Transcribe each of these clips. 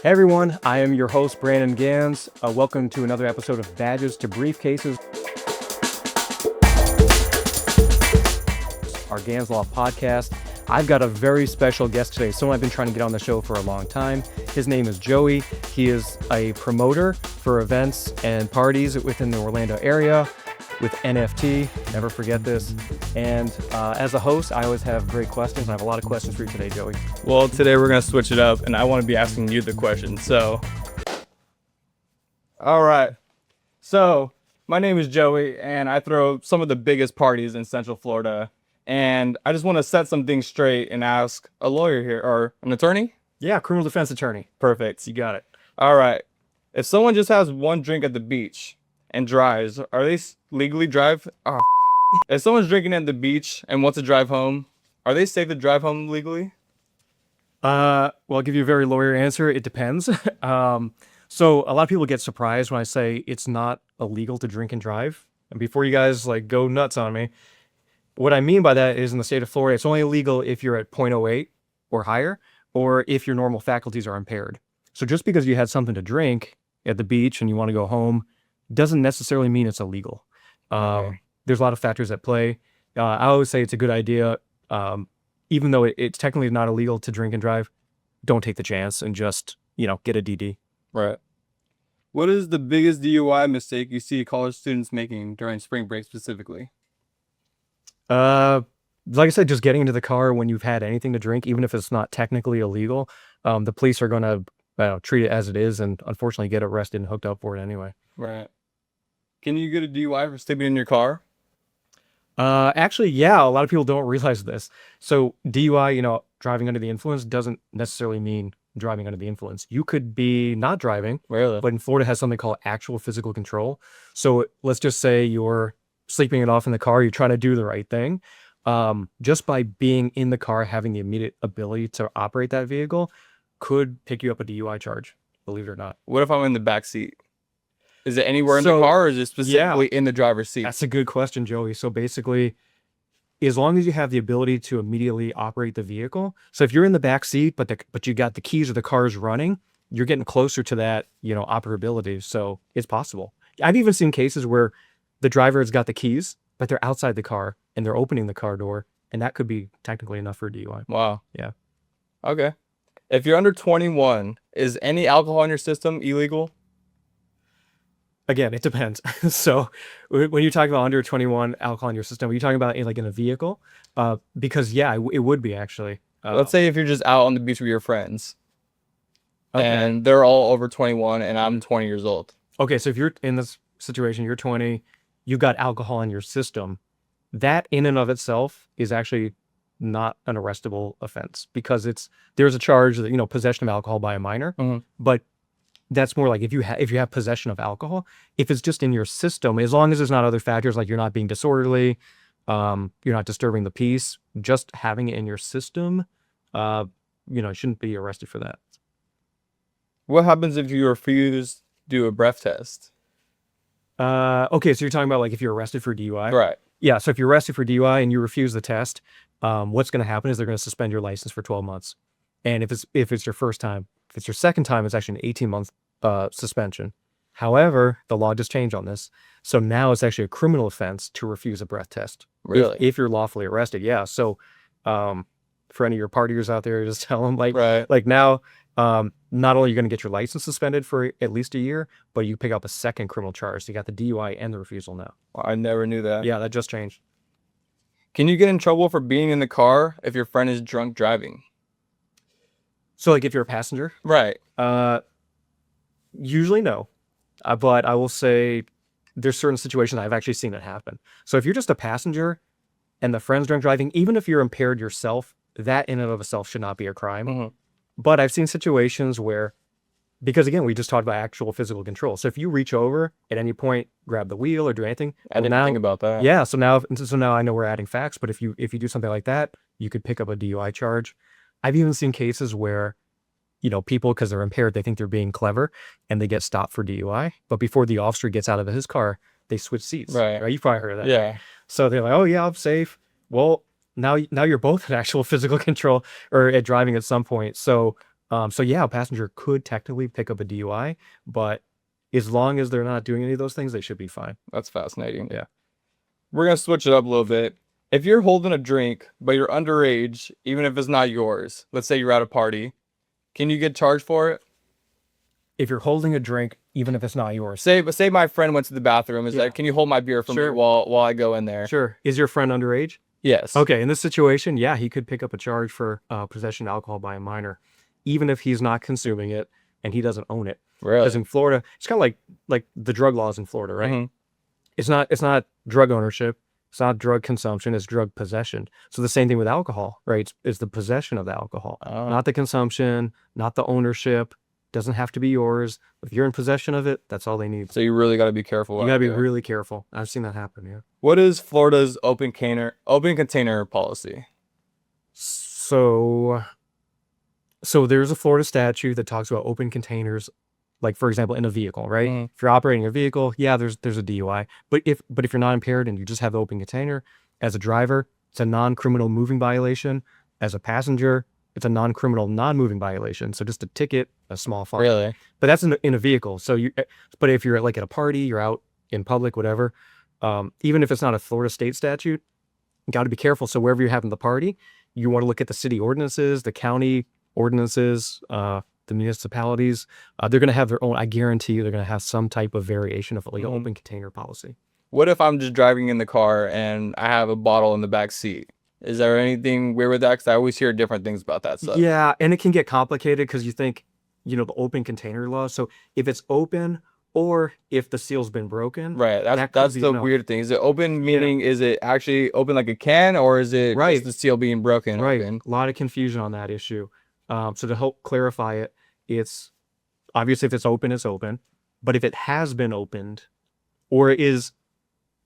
Hey everyone, I am your host, Brandon Gans. Welcome to another episode of Badges to Briefcases, our Gans Law podcast. I've got a very special guest today, someone I've been trying to get on the show for a long time. His name is Joey. He is a promoter for events and parties within the Orlando area with NFT. Never forget this. And as a host, I always have great questions. I have a lot of questions for you today, Joey. Well, today we're going to switch it up, and I want to be asking you the questions. So, all right. So, my name is Joey, and I throw some of the biggest parties in Central Florida. And I just want to set some things straight and ask a lawyer here, or an attorney? Yeah, criminal defense attorney. Perfect. You got it. All right. If someone just has one drink at the beach and drives, are they legally drive? Oh, if someone's drinking at the beach and wants to drive home, are they safe to drive home legally? Well, I'll give you a very lawyer answer. It depends. So a lot of people get surprised when I say it's not illegal to drink and drive. And before you guys go nuts on me, what I mean by that is in the state of Florida, it's only illegal if you're at 0.08 or higher, or if your normal faculties are impaired. So just because you had something to drink at the beach and you want to go home doesn't necessarily mean it's illegal. Okay. There's a lot of factors at play. I always say it's a good idea. Even though it's technically not illegal to drink and drive, don't take the chance and just, get a DD. Right. What is the biggest DUI mistake you see college students making during spring break specifically? Like I said, just getting into the car when you've had anything to drink, even if it's not technically illegal, the police are going to treat it as it is and unfortunately get arrested and hooked up for it anyway. Right. Can you get a DUI for sleeping in your car? Actually, yeah, a lot of people don't realize this. So DUI, driving under the influence doesn't necessarily mean driving under the influence. You could be not driving, Really? but in Florida has something called actual physical control. So let's just say you're sleeping it off in the car, you're trying to do the right thing. Just by being in the car, having the immediate ability to operate that vehicle could pick you up a DUI charge, believe it or not. What if I'm in the back seat? Is it anywhere in the So, car, or is it specifically in the driver's seat? That's a good question, Joey. So basically, as long as you have the ability to immediately operate the vehicle. So if you're in the back seat, but you got the keys or the car's running, you're getting closer to that, operability. So it's possible. I've even seen cases where the driver has got the keys, but they're outside the car and they're opening the car door, and that could be technically enough for a DUI. Wow. Yeah. Okay. If you're under 21, is any alcohol in your system illegal? Again, it depends. So when you talk about under 21 alcohol in your system, are you talking about in a vehicle? Because yeah, it would be actually. Let's say if you're just out on the beach with your friends, Okay. and they're all over 21 and I'm 20 years old. Okay, so if you're in this situation, you're 20, you got alcohol in your system, that in and of itself is actually not an arrestable offense because there's a charge that, possession of alcohol by a minor, but that's more like if you have possession of alcohol. If it's just in your system, as long as there's not other factors like you're not being disorderly, you're not disturbing the peace, just having it in your system, you shouldn't be arrested for that. What happens if you refuse to do a breath test? Okay, so you're talking about if you're arrested for DUI? Right. Yeah, so if you're arrested for DUI and you refuse the test, what's going to happen is they're going to suspend your license for 12 months. And if it's your first time, if it's your second time, it's actually an 18-month suspension. However, the law just changed on this. So now it's actually a criminal offense to refuse a breath test. Really? If you're lawfully arrested, yeah. So for any of your partiers out there, just tell them Right. now, not only are you going to get your license suspended for at least a year, but you pick up a second criminal charge. So you got the DUI and the refusal now. I never knew that. Yeah, that just changed. Can you get in trouble for being in the car if your friend is drunk driving? So if you're a passenger? Right. Usually no. But I will say there's certain situations I've actually seen it happen. So if you're just a passenger and the friend's drunk driving, even if you're impaired yourself, that in and of itself should not be a crime. But I've seen situations where, because again, we just talked about actual physical control. So if you reach over at any point, grab the wheel or do anything. I didn't think about that. Yeah. So now I know we're adding facts, but if you do something like that, you could pick up a DUI charge. I've even seen cases where, people, because they're impaired, they think they're being clever and they get stopped for DUI. But before the officer gets out of his car, they switch seats. Right. You've probably heard of that. Yeah. So they're like, oh yeah, I'm safe. Well, now you're both at actual physical control or at driving at some point. So So yeah, a passenger could technically pick up a DUI, but as long as they're not doing any of those things, they should be fine. That's fascinating. Yeah. We're gonna switch it up a little bit. If you're holding a drink, but you're underage, even if it's not yours, let's say you're at a party, can you get charged for it? If you're holding a drink, even if it's not yours. Say my friend went to the bathroom. Is Yeah. like, can you hold my beer for Sure. me while I go in there? Sure. Is your friend underage? Yes. Okay, in this situation, yeah, he could pick up a charge for possession of alcohol by a minor, even if he's not consuming it and he doesn't own it. Really? Because in Florida, it's kind of like the drug laws in Florida, right? Mhm. It's not drug ownership, it's not drug consumption, it's drug possession. So the same thing with alcohol, right? It's the possession of the alcohol, Oh. not the consumption, not the ownership. Doesn't have to be yours. If you're in possession of it, that's all they need. So you really got to be careful. You gotta be out there. really careful. I've seen that happen. Yeah. What is Florida's open container policy? So there's a Florida statute that talks about open containers, like for example, in a vehicle, right? Mhm. If you're operating a vehicle, yeah, there's a DUI. But if you're not impaired and you just have the open container, as a driver, it's a non-criminal moving violation. As a passenger, it's a non-criminal non-moving violation. So just a ticket, a small fine. Really? But that's in a vehicle. But if you're like at a party, you're out in public, whatever, even if it's not a Florida state statute, you got to be careful. So wherever you're having the party, you want to look at the city ordinances, the county ordinances, the municipalities. They're going to have their own. I guarantee you, they're going to have some type of variation of like an open container policy. What if I'm just driving in the car and I have a bottle in the back seat? Is there anything weird with that? Because I always hear different things about that stuff. Yeah, and it can get complicated because you think, the open container law. So if it's open or if the seal's been broken, Right. that could That's be- the no. weird thing. Is it open meaning is it actually open like a can, or is it Right. just the seal being broken? Right. Open? A lot of confusion on that issue. So to help clarify it, it's obviously if it's open, it's open. But if it has been opened or is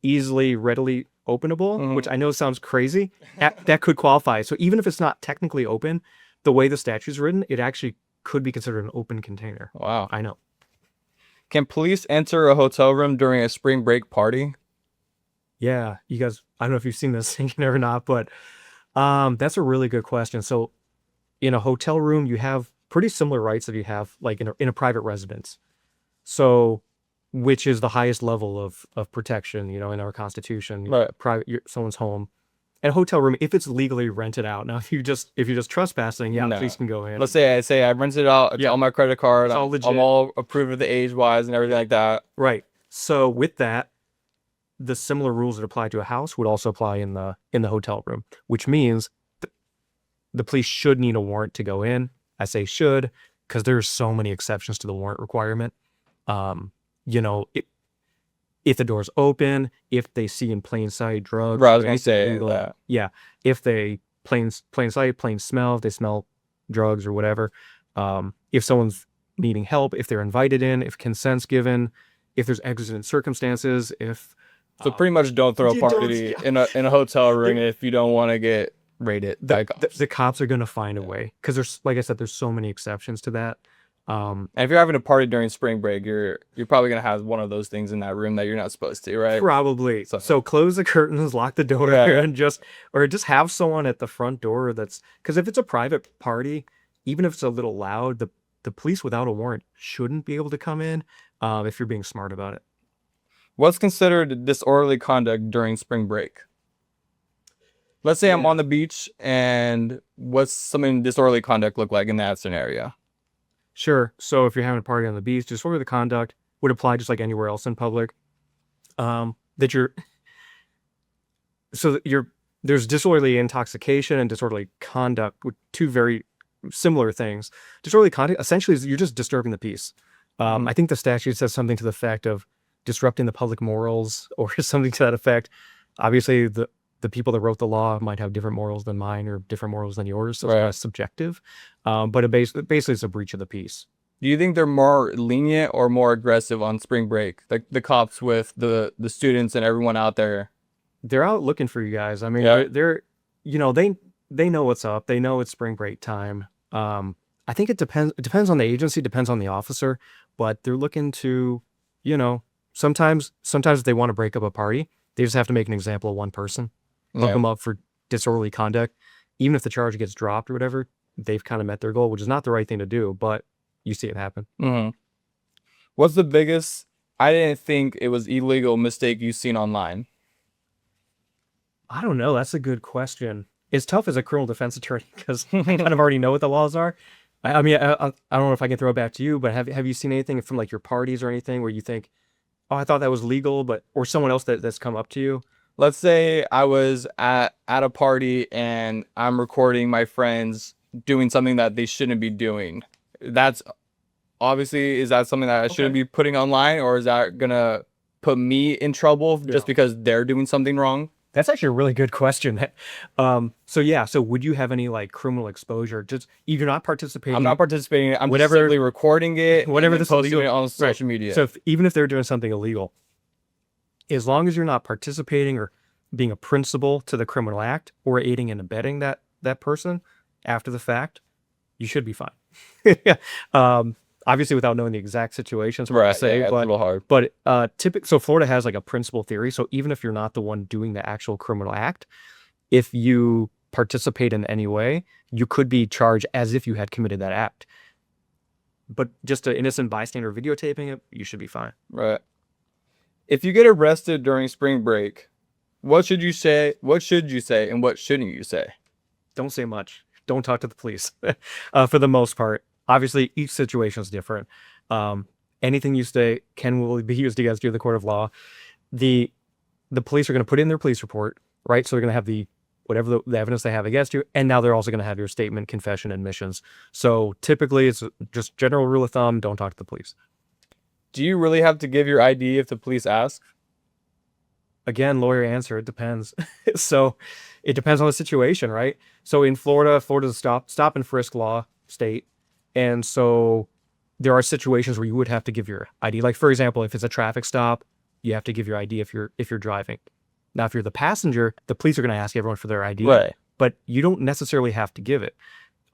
easily, readily openable, which I know sounds crazy, that could qualify. So even if it's not technically open, the way the statute's written, it actually could be considered an open container. Wow. I know. Can police enter a hotel room during a spring break party? Yeah, you guys, I don't know if you've seen this thinking or not, but that's a really good question. So in a hotel room, you have pretty similar rights that you have like in a private residence. So which is the highest level of protection, in our Constitution, Right. someone's home. And a hotel room, if it's legally rented out. Now, if you're just trespassing, yeah, No. police can go in. Let's say I rented it out. It's Yeah. on my credit card. It's all I'm legit. all approved of the age wise and everything like that. Right. So with that, the similar rules that apply to a house would also apply in the hotel room, which means the police should need a warrant to go in. I say should because there's so many exceptions to the warrant requirement. If the door's open, if they see in plain sight drugs, Right, I was or gonna anything say illegal, that. yeah. If they plain sight, plain smell, if they smell drugs or whatever. If someone's needing help, if they're invited in, if consent's given, if there's exigent circumstances, if So pretty much don't throw a you don't- party in a hotel room if you don't want to get raided. by cops. the cops are gonna find a way because there's, like I said, there's so many exceptions to that. And if you're having a party during spring break, you're probably gonna have one of those things in that room that you're not supposed to, right? Probably. So- So close the curtains, lock the door, Yeah. and just have someone at the front door. That's because if it's a private party, even if it's a little loud, the police without a warrant shouldn't be able to come in. If you're being smart about it. What's considered disorderly conduct during spring break? Let's say I'm on the beach, and what's something disorderly conduct look like in that scenario? Sure. So if you're having a party on the beach, disorderly conduct would apply just like anywhere else in public. There's disorderly intoxication and disorderly conduct, with two very similar things. Disorderly conduct essentially is you're just disturbing the peace. I think the statute says something to the effect of disrupting the public morals or something to that effect. Obviously, the people that wrote the law might have different morals than mine or different morals than yours, so Right. it's subjective. But basically, it's a breach of the peace. Do you think they're more lenient or more aggressive on spring break? Like the cops with the students and everyone out there. They're out looking for you guys. I mean, Yeah. they're they know what's up. They know it's spring break time. I think it depends. It depends on the agency, depends on the officer, but they're looking to, sometimes if they want to break up a party, they just have to make an example of one person, hook Yeah. them up for disorderly conduct. Even if the charge gets dropped or whatever, they've kind of met their goal, which is not the right thing to do, but you see it happen. Mm-hmm. What's the biggest, I didn't think it was illegal mistake you've seen online? I don't know. That's a good question. It's tough as a criminal defense attorney because I kind of already know what the laws are. I mean, I don't know if I can throw it back to you, but have you seen anything from like your parties or anything where you think, oh, I thought that was legal, but or someone else that's come up to you? Let's say I was at a party and I'm recording my friends doing something that they shouldn't be doing. That's obviously, is that something that I shouldn't be putting online, or is that gonna put me in trouble just because they're doing something wrong? That's actually a really good question. So yeah, so would you have any like criminal exposure? Just if you're not participating, I'm not participating. I'm whatever- just simply recording it, whatever and then this posting illegal- it on Right. social media. So even if they're doing something illegal, as long as you're not participating or being a principal to the criminal act or aiding and abetting that person after the fact, you should be fine. Obviously, without knowing the exact situations, right, say, yeah, it's a but little hard. so Florida has like a principal theory. So even if you're not the one doing the actual criminal act, if you participate in any way, you could be charged as if you had committed that act. But just an innocent bystander videotaping it, you should be fine. Right. If you get arrested during spring break, what should you say? What should you say, and what shouldn't you say? Don't say much. Don't talk to the police for the most part. Obviously, each situation is different. Anything you say will be used against you in the court of law. The police are going to put in their police report, right? So they're going to have whatever the evidence they have against you, and now they're also going to have your statement, confession, admissions. So typically, it's just general rule of thumb: don't talk to the police. Do you really have to give your ID if the police ask? Again, lawyer answer, it depends. So it depends on the situation, right? So in Florida's a stop and frisk law state. And so there are situations where you would have to give your ID. Like for example, if it's a traffic stop, you have to give your ID if you're driving. Now, if you're the passenger, the police are going to ask everyone for their ID. Right. But you don't necessarily have to give it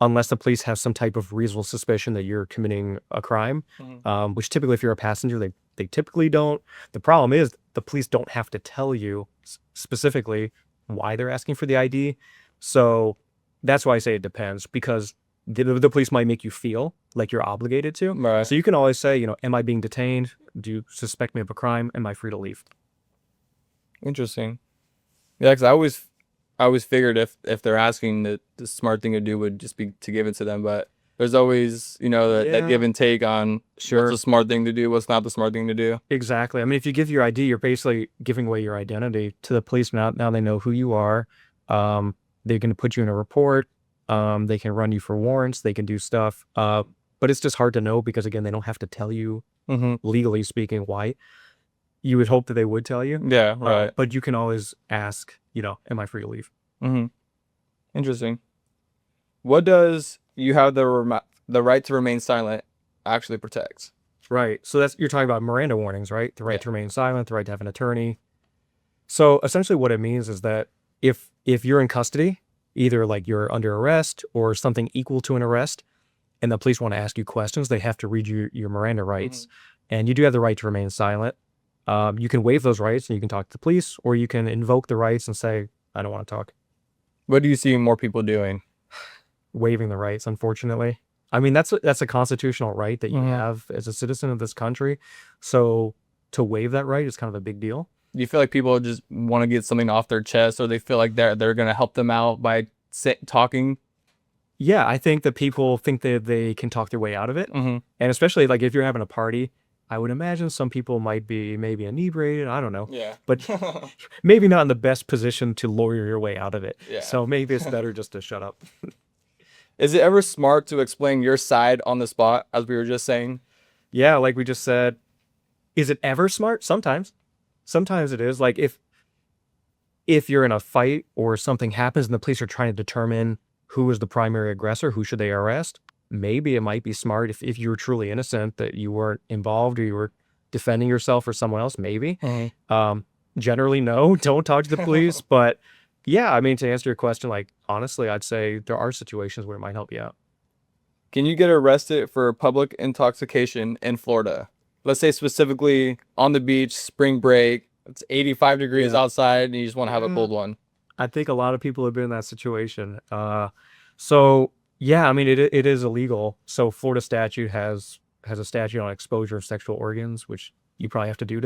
unless the police have some type of reasonable suspicion that you're committing a crime, which typically if you're a passenger, they typically don't. The problem is the police don't have to tell you specifically why they're asking for the ID. So that's why I say it depends, because the police might make you feel like you're obligated to. Right. So you can always say, am I being detained? Do you suspect me of a crime? Am I free to leave? Interesting. Yeah, because I always figured if they're asking, the smart thing to do would just be to give it to them, but there's always, that give and take on what's the smart thing to do, what's not the smart thing to do. Exactly. I mean, if you give your ID, you're basically giving away your identity to the police. Now they know who you are. They're going to put you in a report. They can run you for warrants. They can do stuff. But it's just hard to know because, again, they don't have to tell you, legally speaking, why. You would hope that they would tell you. Yeah, right. But you can always ask, am I free to leave? Interesting. What does you have the right to remain silent actually protects? Right. So you're talking about Miranda warnings, right? The right to remain silent, the right to have an attorney. So essentially what it means is that if you're in custody, either like you're under arrest or something equal to an arrest, and the police want to ask you questions, they have to read you your Miranda rights. And you do have the right to remain silent. You can waive those rights and you can talk to the police, or you can invoke the rights and say, I don't want to talk. What do you see more people doing? Waiving the rights, unfortunately. I mean, that's a constitutional right that you have as a citizen of this country. So to waive that right is kind of a big deal. Do you feel like people just want to get something off their chest, or they feel like they're going to help them out by talking? Yeah, I think that people think that they can talk their way out of it. And especially like if you're having a party, I would imagine some people might be maybe inebriated. I don't know. Yeah. But maybe not in the best position to lawyer your way out of it. Yeah. So maybe it's better just to shut up. Is it ever smart to explain your side on the spot, as we were just saying? Yeah, like we just said, is it ever smart? Sometimes. Sometimes it is. Like if you're in a fight or something happens and the police are trying to determine who is the primary aggressor, who should they arrest, maybe it might be smart if you were truly innocent that you weren't involved or you were defending yourself or someone else, maybe. Generally, no, don't talk to the police. But yeah, I mean, to answer your question, like, honestly, I'd say there are situations where it might help you out. Can you get arrested for public intoxication in Florida? Let's say specifically on the beach, spring break, it's 85 degrees outside and you just want to have a cold one. I think a lot of people have been in that situation. So Yeah, I mean it is illegal. So Florida statute has a statute on exposure of sexual organs, which you probably have to do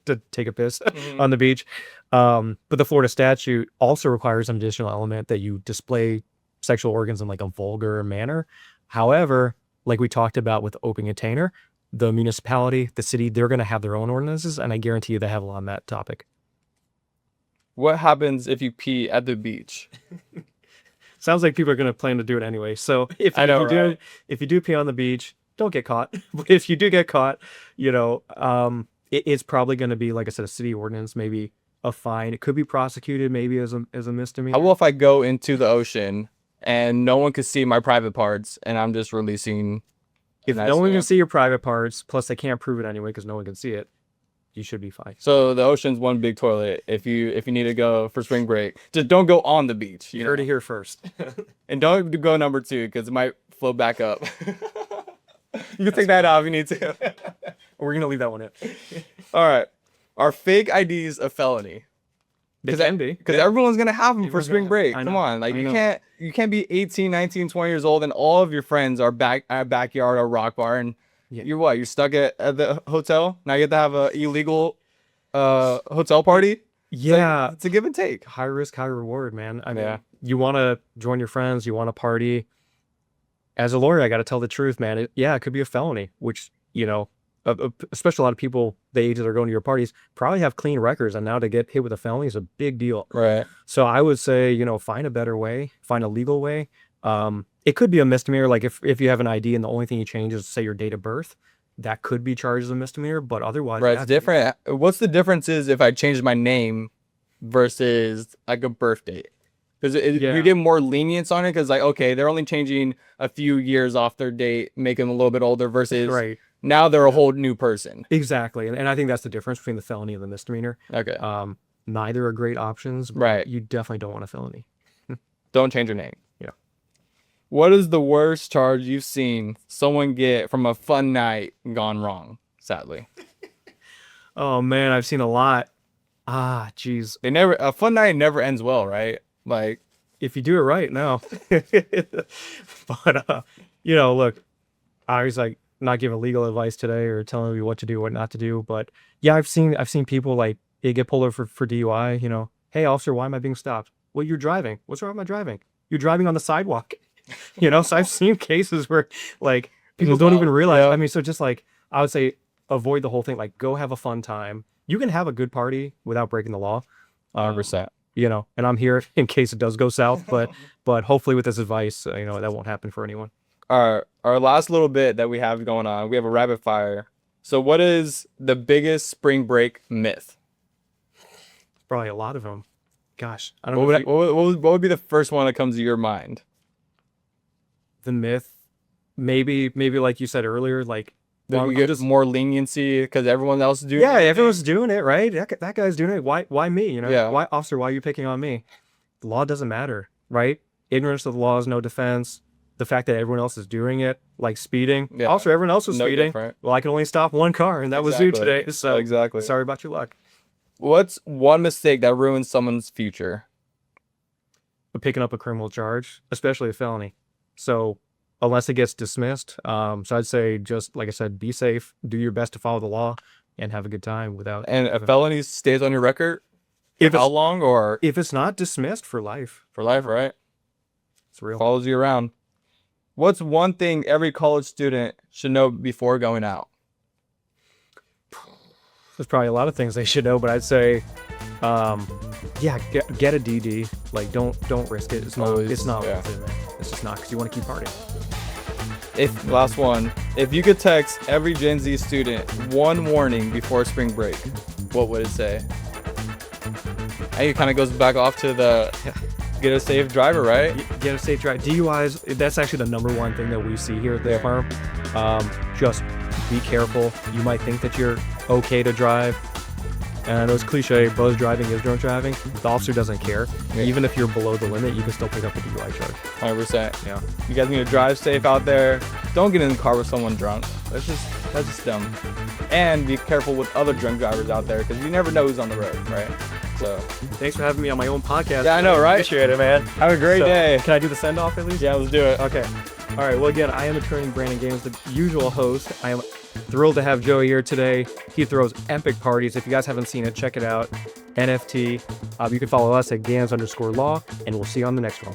to take a piss on the beach. But the Florida statute also requires an additional element that you display sexual organs in like a vulgar manner. However, like we talked about with open container, the municipality, the city, they're going to have their own ordinances, and I guarantee you they have a lot on that topic. What happens if you pee at the beach? Sounds like people are going to plan to do it anyway. So I know, if you right? do, if you do pee on the beach, don't get caught. But if you do get caught, it's probably going to be, like I said, a city ordinance, maybe a fine. It could be prosecuted maybe as a misdemeanor. How about if I go into the ocean and no one could see my private parts and I'm just releasing? If nice no one can man. see your private parts, plus they can't prove it anyway because no one can see it, you should be fine. So the ocean's one big toilet. If you need to go for spring break, just don't go on the beach. You heard it here first. And don't go number 2 because it might float back up. You can take that out if you need to. We're going to leave that one in. All right. Are fake IDs a felony? They can be. Because everyone's going to have them for Everyone's spring gonna- break. I Come know, on. Like I you know. can't be 18, 19, 20 years old and all of your friends are back at backyard or rock bar and Yeah. you're what? You're stuck at the hotel? Now you have to have a illegal hotel party? Yeah. It's a give and take. High risk, high reward, man. I mean, Yeah. you want to join your friends, you want to party. As a lawyer, I got to tell the truth, man. It could be a felony, which, especially a lot of people the age that are going to your parties probably have clean records. And now to get hit with a felony is a big deal. Right. So I would say, find a better way, find a legal way. It could be a misdemeanor. Like if you have an ID and the only thing you change is, say, your date of birth, that could be charged as a misdemeanor. But otherwise, Right. yeah, It's different. What's the difference is if I change my name versus like a birth date? Because Yeah. you get more lenience on it because like, okay, they're only changing a few years off their date, make them a little bit older versus Right. now they're a whole new person. Exactly. And I think that's the difference between the felony and the misdemeanor. Okay. Neither are great options, but Right. you definitely don't want a felony. Don't change your name. Yeah. What is the worst charge you've seen someone get from a fun night gone wrong? Sadly, Oh man, I've seen a lot. Geez. a fun night never ends well, right? Like, If you do it right, no. But look, I was like not giving legal advice today or telling you what to do, what not to do. But yeah, I've seen people like they get pulled over for DUI. Hey officer, why am I being stopped? Well, you're driving. What's wrong with my driving? You're driving on the sidewalk. So I've seen cases where like people don't even realize. Yeah. I mean, so just like I would say, avoid the whole thing. Like, go have a fun time. You can have a good party without breaking the law. 100%. And I'm here in case it does go south, but hopefully with this advice, that won't happen for anyone. Our last little bit that we have going on, we have a rapid fire. So what is the biggest spring break myth? Probably a lot of them. Gosh, I don't What know. what would be the first one that comes to your mind? The myth, maybe like you said earlier, like That well, we I'm get just- more leniency because everyone else is doing yeah, it? everyone's doing it, right? That guy's doing it. Why me? Yeah. Why officer? Why are you picking on me? The law doesn't matter, right? Ignorance of the law is no defense. The fact that everyone else is doing it, like speeding, Yeah. officer, everyone else was No speeding. different. Well, I can only stop one car, and that was you Exactly. today. So Exactly. sorry about your luck. What's one mistake that ruins someone's future? But picking up a criminal charge, especially a felony. So unless it gets dismissed, so I'd say just like I said, be safe, do your best to follow the law, and have a good time without. And a felony stays on your record If for how it's, long or if it's not dismissed for life, for life, right? it's real. Follows you around. What's one thing every college student should know before going out? There's probably a lot of things they should know, but I'd say, get a DD. Like don't risk it. It's not. Always, It's not yeah. worth it, man. It's just not because you want to keep partying. Last one. If you could text every Gen Z student one warning before spring break, what would it say? I think it kind of goes back off to the get a safe driver, right? Get a safe drive. DUIs. That's actually the number one thing that we see here at the farm. Just be careful. You might think that you're okay to drive. And I know it's cliche, buzz driving is drunk driving. The officer doesn't care. Yeah. Even if you're below the limit, you can still pick up a DUI charge. 100%. Yeah. You guys need to drive safe out there. Don't get in the car with someone drunk. That's just dumb. And be careful with other drunk drivers out there because you never know who's on the road, right? So Thanks for having me on my own podcast. Yeah, I know, right? Appreciate it, man. have a great So, day. Can I do the send off at least? Yeah, let's do it. Okay. All right. Well, again, I am attorney Brandon Gans, the usual host. I am thrilled to have Joey here today. He throws epic parties. If you guys haven't seen it, check it out. NFT. You can follow us at Gans_law, and we'll see you on the next one.